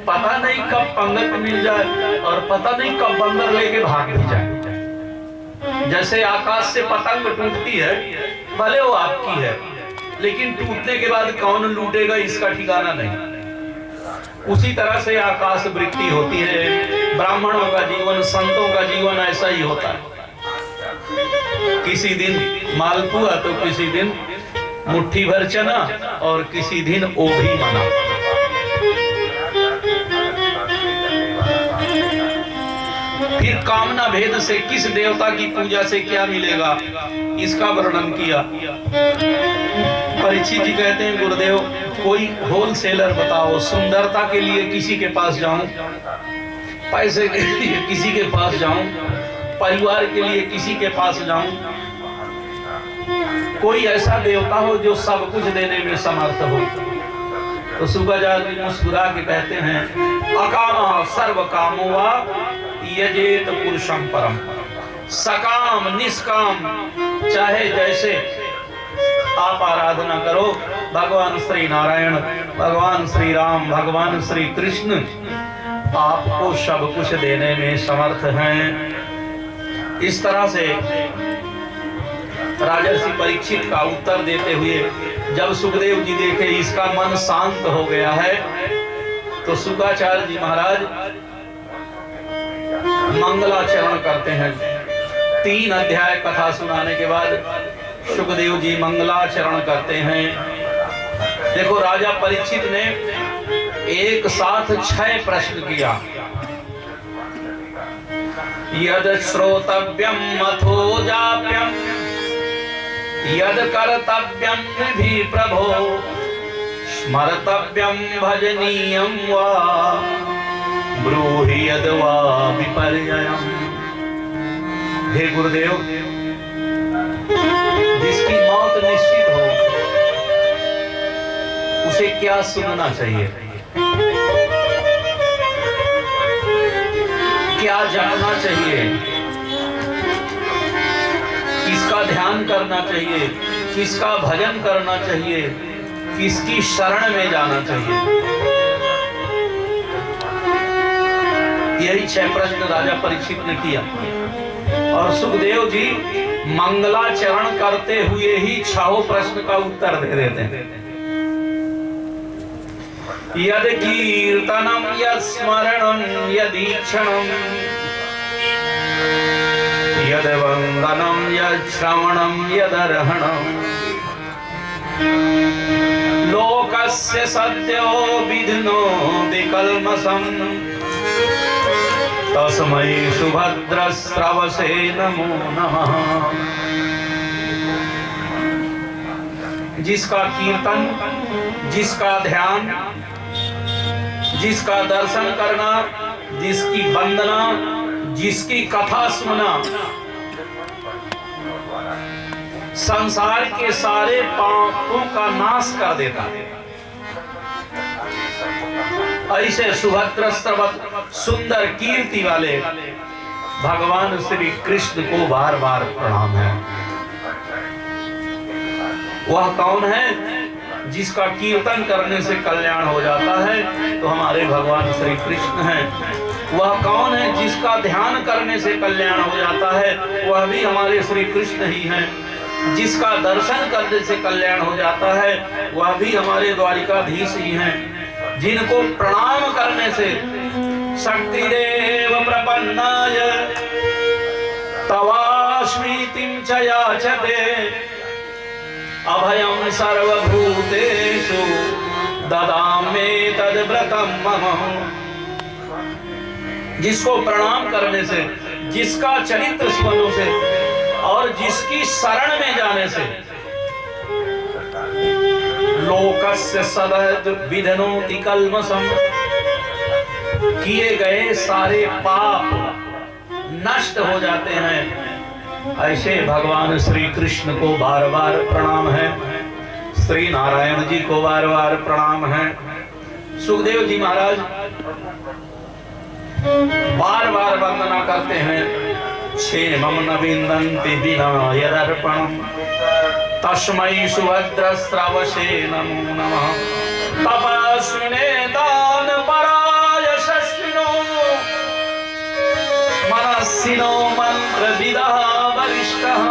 पता नहीं कब पंगत मिल जाए और पता नहीं कब बंदर लेके भाग भी जाए। जैसे आकाश से पतंग टूटती है, भले वो आपकी है, लेकिन टूटने के बाद कौन लूटेगा इसका ठिकाना नहीं। उसी तरह से आकाश वृत्ति होती है। ब्राह्मणों का जीवन, संतों का जीवन ऐसा ही होता है। किसी दिन मालपुआ तो किसी दिन मुट्ठी भर चना और किसी दिन ओभी मना। फिर कामना भेद से किस देवता की पूजा से क्या मिलेगा, इसका वर्णन किया। परीक्षित जी कहते हैं, गुरुदेव कोई होलसेलर बताओ, सुंदरता के लिए किसी के पास जाऊं, पैसे के लिए किसी के पास जाऊं, परिवार के लिए किसी के पास जाऊं, कोई ऐसा देवता हो जो सब कुछ देने में समर्थ हो। तो शुक्राचार्य जी मुस्कुरा के कहते हैं, अकामा सर्व कामो वा यजेत पुरुषम परम। सकाम निष्काम चाहे जैसे आप आराधना करो, भगवान श्री नारायण, भगवान श्री राम, भगवान श्री कृष्ण आपको सब कुछ देने में समर्थ हैं। इस तरह से राजर्षि परीक्षित का उत्तर देते हुए जब सुखदेव जी देखे इसका मन शांत हो गया है, तो शुक्राचार्य जी महाराज मंगलाचरण करते हैं। 3 अध्याय कथा सुनाने के बाद सुखदेव जी मंगलाचरण करते हैं। देखो, राजा परीक्षित ने एक साथ 6 प्रश्न किया। यद श्रोतव्यम अथो जाप्यम यद कर्तव्यम भी प्रभो स्मर्तव्यम भजनीयम वा ब्रूहि यद वा विपर्ययम्। हे गुरुदेव, जिसकी मौत निश्चित हो उसे क्या सुनना चाहिए, क्या जानना चाहिए, किसका ध्यान करना चाहिए, किसका भजन करना चाहिए, किसकी शरण में जाना चाहिए। यही 6 प्रश्न राजा परीक्षित ने किया और सुखदेव जी मंगलाचरण करते हुए ही 6 प्रश्न का उत्तर दे देते हैं। यद कीर्तनम यद स्मरणम यदीक्षणम यद वंदनम यद श्रवणम यदर्हणम लोकस्य सद्यो विघ्नो विकल्मषम् तस्मै सुभद्रश्रवसे नमो नमः। जिसका कीर्तन, जिसका ध्यान, जिसका दर्शन करना, जिसकी वंदना, जिसकी कथा सुनना संसार के सारे पापों का नाश कर देता है। ऐसे सुभद्र श्रवत सुंदर कीर्ति वाले भगवान श्री कृष्ण को बार बार प्रणाम है। वह कौन है? जिसका कीर्तन करने से कल्याण हो जाता है, तो हमारे भगवान श्री कृष्ण हैं। वह कौन है? जिसका ध्यान करने से कल्याण हो जाता है, वह भी हमारे श्री कृष्ण ही हैं। जिसका दर्शन करने से कल्याण हो जाता है, वह भी हमारे द्वारिकाधीश ही हैं। जिनको प्रणाम करने से शक्तिरेव प्रपन्नाय तवास्मीतिं च याचते अभयं सर्वभूतेषु ददामि तद्व्रतं मम। जिसको प्रणाम करने से, जिसका चरित्र स्मरण से और जिसकी शरण में जाने से लोकस्य सदद विधनोति कल्मषम्, किए गए सारे पाप नष्ट हो जाते हैं। ऐसे भगवान श्री कृष्ण को बार बार प्रणाम है। श्री नारायण जी को बार बार प्रणाम है। सुखदेव जी महाराज बार बार वंदना करते हैं। क्षेमं न विन्दन्ति विना यदर्पणम् तस्मै सुभद्रश्रवसे नमो नमः। तपस्विने दान परायणे दक्षिणो मंत्रविदः वरिष्ठः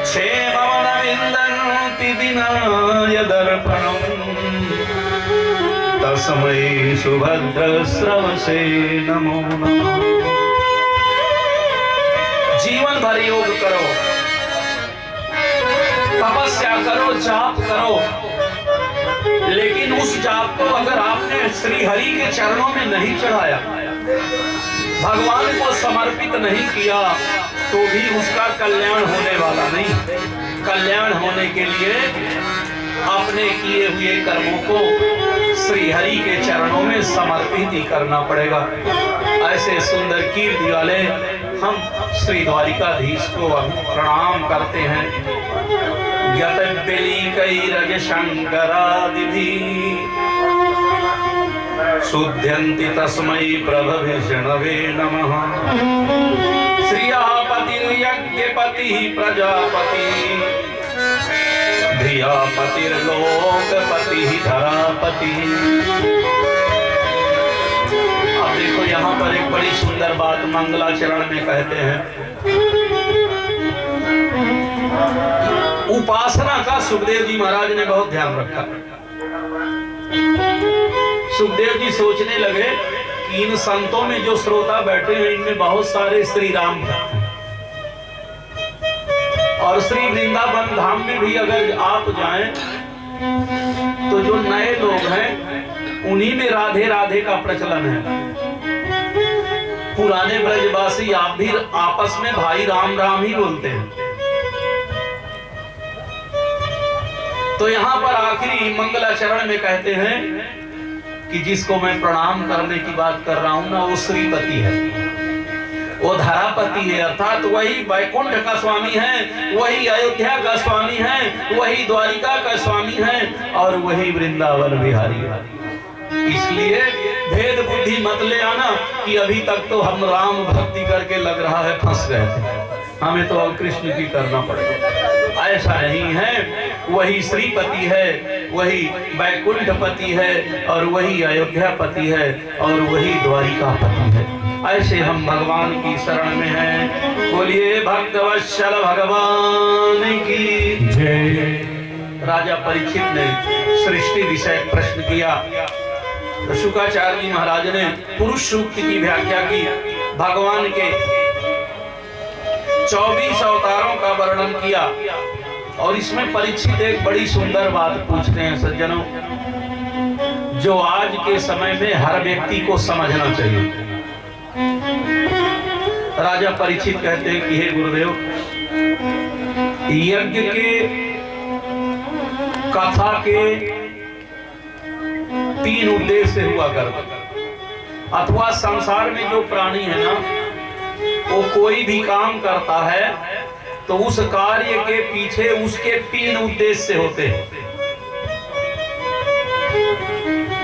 क्षेममनविन्दन्ति विनाय दर्पणम् तस्मै सुभद्रश्रवसे नमो नमः। जीवन भर योग करो, तपस्या करो, जाप करो, लेकिन उस जाप को अगर आपने श्री हरि के चरणों में नहीं चढ़ाया, भगवान को समर्पित नहीं किया, तो भी उसका कल्याण होने वाला नहीं। कल्याण होने के लिए अपने किए हुए कर्मों को श्री हरि के चरणों में समर्पित ही करना पड़ेगा। ऐसे सुंदर कीर्ति वाले हम श्री द्वारिकाधीश को प्रणाम करते हैं। यतबेलिकैरज शंकरादिभिः शुद्ध्यन्ति तस्मै प्रभविष्णवे नमः। श्रियापतिर्यज्ञपतिः प्रजापतिः धियापतिर्लोकपतिः धरापतिः। अब देखो यहाँ पर एक बड़ी सुंदर बात मंगलाचरण में कहते हैं। उपासना का सुखदेव जी महाराज ने बहुत ध्यान रखा। सुखदेव जी सोचने लगे कि इन संतों में जो श्रोता बैठे हैं इनमें बहुत सारे श्री राम भक्त हैं, और श्री वृंदावन धाम में भी अगर आप जाएं तो जो नए लोग हैं उन्हीं में राधे राधे का प्रचलन है। पुराने ब्रजवासी आप भी आपस में भाई राम राम ही बोलते हैं। तो यहाँ पर आखिरी मंगलाचरण में कहते हैं कि जिसको मैं प्रणाम करने की बात कर रहा हूं ना, वो श्रीपति है, वो धरापति है, अर्थात वही वैकुंठ का स्वामी है, वही अयोध्या का स्वामी है, वही द्वारिका का स्वामी है, और वही वृंदावन बिहारी है। इसलिए भेद बुद्धि मत ले आना कि अभी तक तो हम राम भक्ति करके लग रहा है फंस गए थे, हमें तो अब कृष्ण की करना पड़ेगा। ऐसा नहीं है, वही श्रीपति है, वही वैकुंठपति है, और वही अयोध्यापति है, और वही द्वारिकापति है। ऐसे हम भगवान की शरण में हैं। बोलिए भक्तवत्सल भगवान की जय। राजा परीक्षित ने सृष्टि विषय प्रश्न किया तो शुकाचार्य जी महाराज ने पुरुष सूक्त की व्याख्या की। भगवान के 24 अवतारों का वर्णन किया, और इसमें परीक्षित एक बड़ी सुंदर बात पूछते हैं सज्जनों, जो आज के समय में हर व्यक्ति को समझना चाहिए। राजा परीक्षित कहते हैं कि हे गुरुदेव, यज्ञ के कथा के 3 उद्देश्य हुआ करते, अथवा संसार में जो प्राणी है ना, वो कोई भी काम करता है तो उस कार्य के पीछे उसके 3 उद्देश्य होते हैं।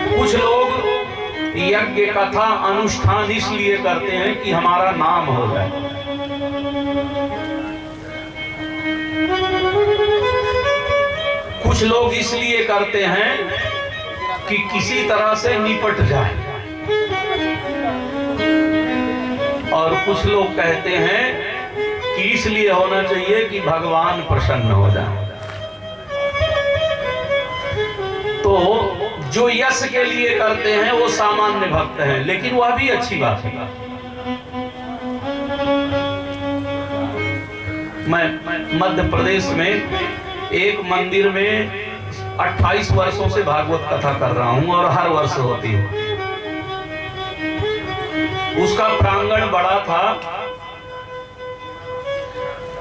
कुछ लोग यज्ञ कथा अनुष्ठान इसलिए करते हैं कि हमारा नाम हो जाए, कुछ लोग इसलिए करते हैं कि किसी तरह से निपट जाए, और कुछ लोग कहते हैं कि इसलिए होना चाहिए कि भगवान प्रसन्न हो जाए। तो जो यश के लिए करते हैं वो सामान्य भक्त हैं, लेकिन वह भी अच्छी बात है। मैं मध्य प्रदेश में एक मंदिर में 28 वर्षों से भागवत कथा कर रहा हूं, और हर वर्ष होती है। उसका प्रांगण बड़ा था,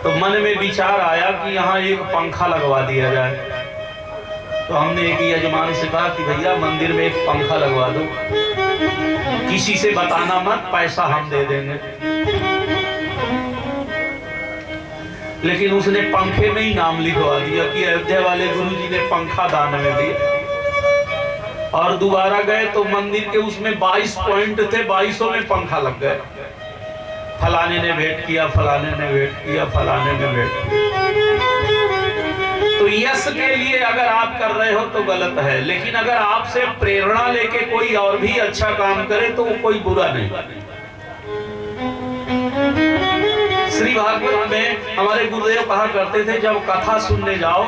तो मन में विचार आया कि यहाँ एक पंखा लगवा दिया जाए। तो हमने एक यजमान से कहा कि भैया मंदिर में एक पंखा लगवा दो, किसी से बताना मत, पैसा हम दे देंगे। लेकिन उसने पंखे में ही नाम लिखवा दिया कि अयोध्या वाले गुरुजी ने पंखा दान में दिया। और दोबारा गए तो मंदिर के उसमें 22 पॉइंट थे, 22 में पंखा लग गए। फलाने ने भेंट किया, फलाने ने भेंट किया, फलाने ने भेंट किया। तो यश के लिए अगर आप कर रहे हो तो गलत है, लेकिन अगर आपसे प्रेरणा लेके कोई और भी अच्छा काम करे तो वो कोई बुरा नहीं। श्री भागवत में हमारे गुरुदेव कहा करते थे, जब कथा सुनने जाओ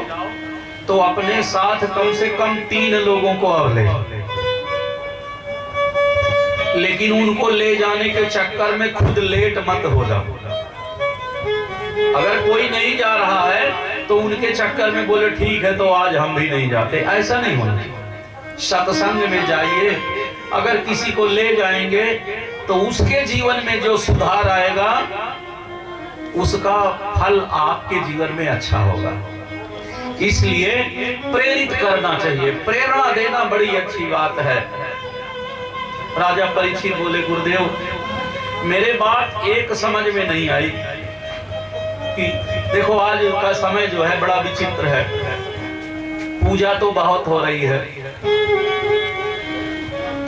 तो अपने साथ कम से कम 3 लोगों को और ले, लेकिन उनको ले जाने के चक्कर में खुद लेट मत हो जाओ। अगर कोई नहीं जा रहा है तो उनके चक्कर में बोले ठीक है तो आज हम भी नहीं जाते, ऐसा नहीं होना। सत्संग में जाइए, अगर किसी को ले जाएंगे तो उसके जीवन में जो सुधार आएगा उसका फल आपके जीवन में अच्छा होगा। इसलिए प्रेरित करना चाहिए, प्रेरणा देना बड़ी अच्छी बात है। राजा परीक्षित बोले, गुरुदेव मेरे बात एक समझ में नहीं आई कि देखो आज का समय जो है बड़ा विचित्र है, पूजा तो बहुत हो रही है।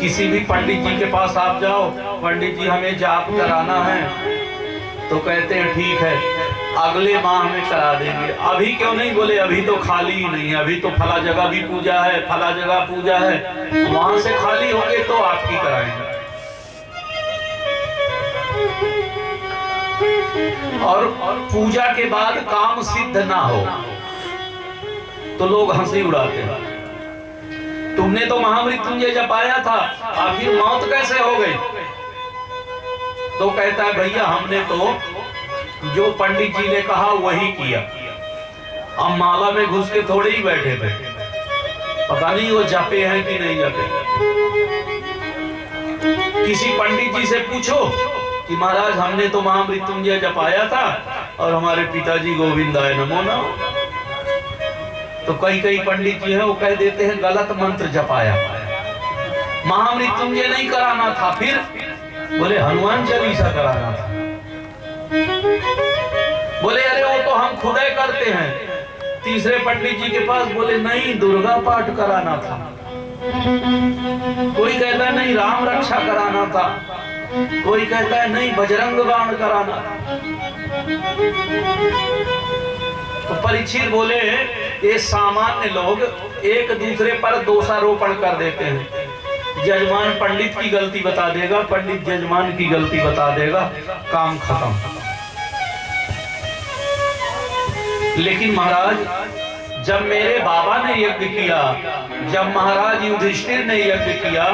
किसी भी पंडित जी के पास आप जाओ, पंडित जी हमें जाप कराना है, तो कहते हैं ठीक है अगले माह में करा देंगे। अभी क्यों नहीं? बोले अभी तो खाली ही नहीं है, अभी तो फला जगह भी पूजा है, फला जगह पूजा है, वहां से खाली होंगे तो आपकी कराएंगे। और पूजा के बाद काम सिद्ध ना हो तो लोग हंसी उड़ाते हैं, तुमने तो महामृत्युंजय जपाया था, आखिर मौत कैसे हो गई? तो कहता है भैया हमने तो जो पंडित जी ने कहा वही किया, हम माला में घुस के थोड़े ही बैठे थे, पता नहीं वो जपे हैं कि नहीं जपे। किसी पंडित जी से पूछो कि महाराज हमने तो महामृत्युंजय जपाया था और हमारे पिताजी गोविंदाय नमो नमः, तो कई पंडित जी हैं वो कह देते हैं गलत मंत्र जपाया, महामृत्युंजय नहीं कराना था, फिर बोले हनुमान चालीसा कराना था। बोले अरे वो तो हम खुद ही करते हैं। तीसरे पंडित जी के पास बोले नहीं दुर्गा पाठ कराना था। कोई कहता है नहीं राम रक्षा कराना था, कोई कहता है नहीं बजरंग बाण कराना था। तो परीक्षित बोले ये सामान्य लोग एक दूसरे पर दोषारोपण कर देते हैं। जजमान पंडित की गलती बता देगा, पंडित जजमान की गलती बता देगा, काम खत्म। लेकिन महाराज जब मेरे बाबा ने यज्ञ किया, जब महाराज युधिष्ठिर ने यज्ञ किया,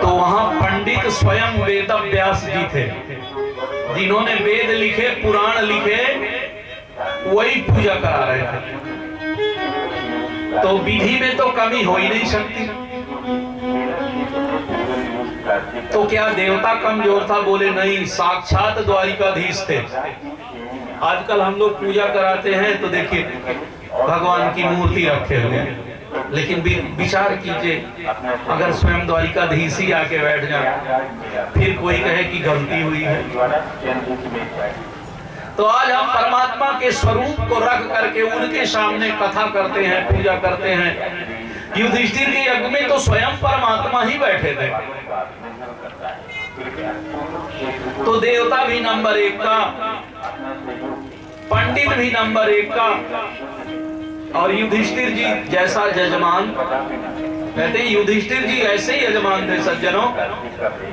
तो वहां पंडित स्वयं वेद व्यास जी थे, जिन्होंने वेद लिखे, पुराण लिखे, वही पूजा करा रहे थे। तो विधि में तो कमी हो ही नहीं सकती। तो क्या देवता कमजोर था? बोले नहीं, साक्षात द्वारिकाधीश थे। आजकल हम लोग पूजा कराते हैं तो देखिए भगवान की मूर्ति रखे हुए हैं, लेकिन विचार कीजिए अगर स्वयं द्वारिकाधीश ही आके बैठ जाए, फिर कोई कहे कि गलती हुई है। तो आज हम परमात्मा के स्वरूप को रख करके उनके सामने कथा करते हैं, पूजा करते हैं। युधिष्ठिर के यज्ञ में तो स्वयं परमात्मा ही बैठे थे। तो देवता भी नंबर 1 का, पंडित भी नंबर 1 का, और युधिष्ठिर जी जैसा जजमान, कहते हैं युधिष्ठिर जी ऐसे ही यजमान थे सज्जनों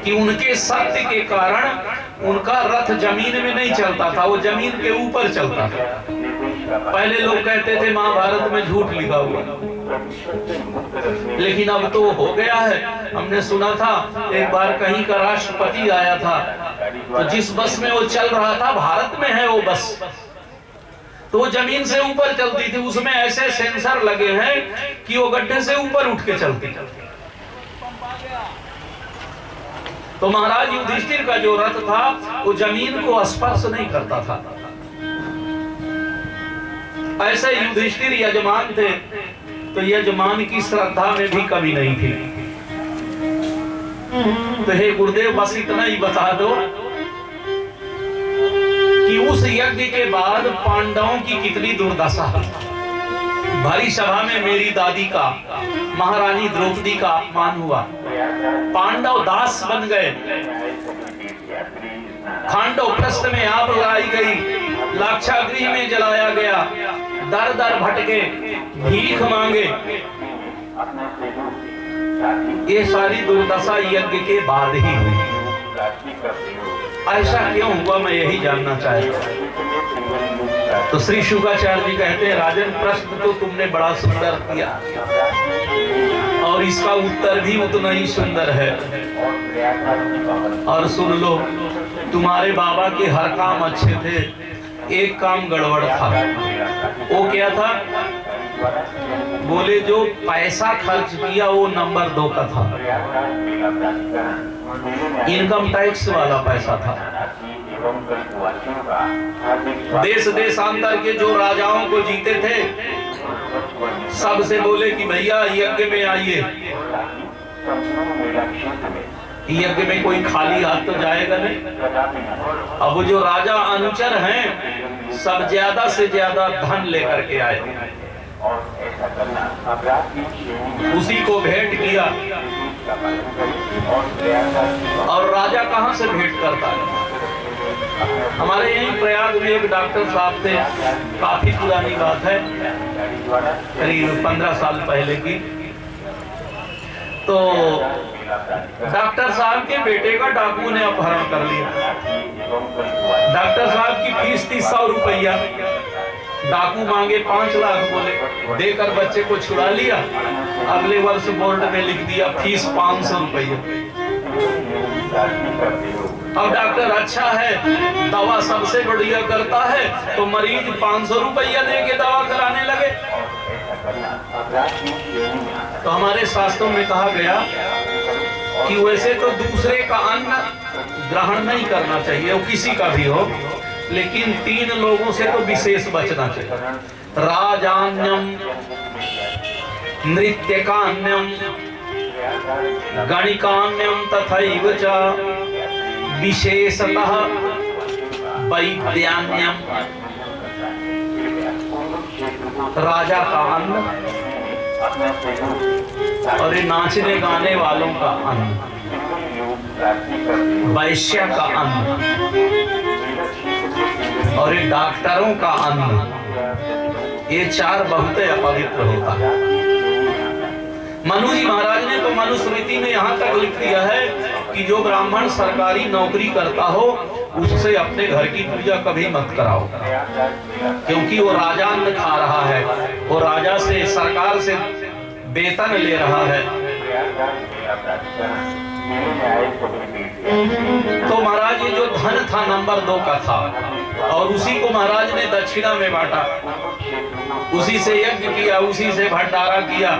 कि उनके सत्य के कारण उनका रथ जमीन में नहीं चलता था, वो जमीन के ऊपर चलता था। पहले लोग कहते थे महाभारत में झूठ लिखा हुआ, लेकिन अब तो हो गया है। हमने सुना था एक बार कहीं का राष्ट्रपति आया था, तो जिस बस में वो चल रहा था भारत में है वो बस, तो वो जमीन से ऊपर चलती थी, उसमें ऐसे सेंसर लगे हैं कि वो गड्ढे से ऊपर उठ के चलती। तो महाराज युधिष्ठिर का जो रथ था वो जमीन को स्पर्श नहीं करता था। ऐसे युधिष्ठिर यजमान थे, तो यजमान की श्रद्धा में भी कमी नहीं थी। तो हे गुरुदेव बस इतना ही बता दो कि उस यज्ञ के बाद पांडवों की कितनी दुर्दशा। भरी सभा में मेरी दादी का, महारानी द्रौपदी का अपमान हुआ, पांडव दास बन गए, खांडव प्रस्थ में आग लगाई गई, लाक्षागृह में जलाया गया, दर दर भटके, भीख मांगे। ये सारी दुर्दशा यज्ञ के बाद ही हुई। ऐसा क्यों हुआ, मैं यही जानना चाहता हूं। तो श्री शुकाचार्य जी कहते हैं, राजन प्रश्न तो तुमने बड़ा सुंदर किया और इसका उत्तर भी उतना ही सुंदर है। और सुन लो, तुम्हारे बाबा के हर काम अच्छे थे, एक काम गड़बड़ था। वो क्या था? बोले जो पैसा खर्च किया वो नंबर 2 का था, इनकम टैक्स वाला पैसा था। देश देशांतर के जो राजाओं को जीते थे, सबसे बोले कि भैया यज्ञ में आइए। यज्ञ में कोई खाली हाथ तो जाएगा नहीं। अब वो जो राजा अनुचर हैं, सब ज्यादा से ज्यादा धन लेकर के आए, उसी को भेंट किया। और राजा कहां से भेंट करता है? हमारे यहीं प्रयाग में एक डॉक्टर साहब थे, काफी पुरानी बात है, करीब 15 साल पहले की। तो डॉक्टर साहब के बेटे का डाकू ने अपहरण कर लिया। डॉक्टर साहब की फीस थी 100 रुपया, डाकू मांगे 5 लाख, बोले देकर बच्चे को छुड़ा लिया। अगले वर्ष बोर्ड में लिख दिया फीस 500 रुपया। अब डॉक्टर अच्छा है, दवा सबसे बढ़िया करता है, तो मरीज 500 रुपया दे के दवा कराने लगे। तो हमारे शास्त्रों में कहा गया कि वैसे तो दूसरे का अन्न ग्रहण नहीं करना चाहिए, वो किसी का भी हो, लेकिन 3 लोगों से तो विशेष बचना चाहिए। राजान्यम, नृत्यकान्यम, गणिकान्यम तथैव च विशेषतः वैद्यान्यम। राजा का अन्न और ये नाचने गाने वालों का अन्न, वैश्य का अन्न और ये डॉक्टरों का अन्न, ये 4 बहुत अपवित्र होता है। मनु जी महाराज ने तो मनुस्मृति में यहाँ तक लिख दिया है कि जो ब्राह्मण सरकारी नौकरी करता हो, उससे अपने घर की पूजा कभी मत कराओ, क्योंकि वो राजान्न खा रहा है, वो राजा से, सरकार से वेतन ले रहा है। तो महाराज ये जो धन था नंबर 2 का था, और उसी को महाराज ने दक्षिणा में बांटा, उसी से यज्ञ किया, उसी से भंडारा किया।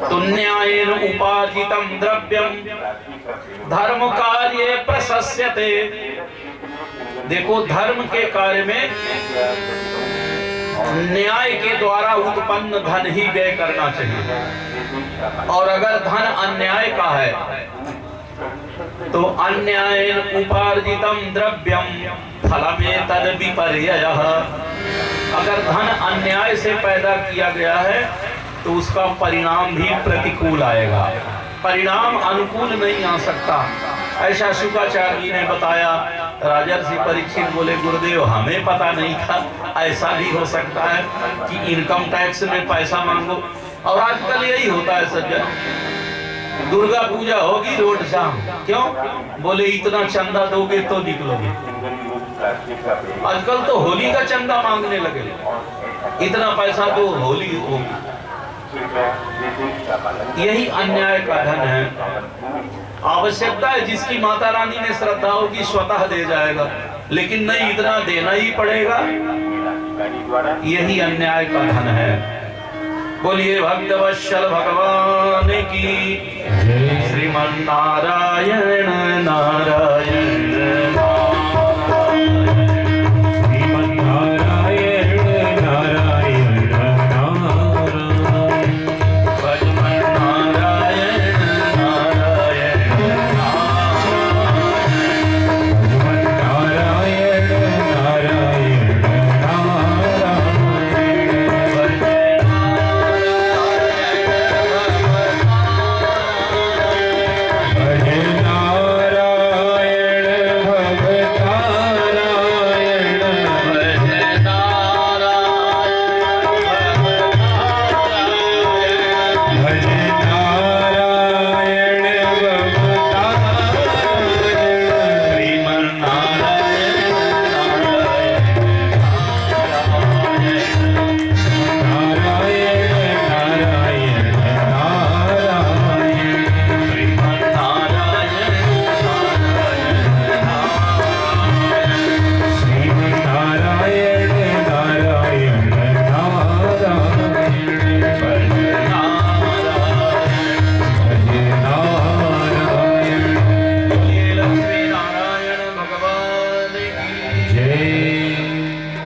तुन्यायेन उपार्जितं द्रव्यम धर्म कार्ये प्रशस्यते। देखो, धर्म के कार्य में न्याय के द्वारा उत्पन्न धन ही व्यय करना चाहिए, और अगर धन अन्याय का है तो अन्यायेन उपार्जितं द्रव्यम फलमेतद् विपर्ययः। अगर धन अन्याय से पैदा किया गया है तो उसका परिणाम भी प्रतिकूल आएगा, परिणाम अनुकूल नहीं आ सकता। ऐसा शुकाचार्य जी ने बताया। राजर्षि परीक्षित बोले, गुरुदेव हमें पता नहीं था, ऐसा भी हो सकता है कि इनकम टैक्स में पैसा मांगो। और आजकल यही होता है सज्जन, दुर्गा पूजा होगी रोड शाम, क्यों? बोले इतना चंदा दोगे तो निकलोगे। आजकल तो होली का चंदा मांगने लगे, इतना पैसा दो होली होगी। यही अन्याय का धन है। आवश्यकता है जिसकी माता रानी में श्रद्धा होगी स्वतः दे जाएगा, लेकिन नहीं, इतना देना ही पड़ेगा। यही अन्याय का धन है। बोलिए भक्तवत्सल भगवान की। श्रीमन नारायण नारायण।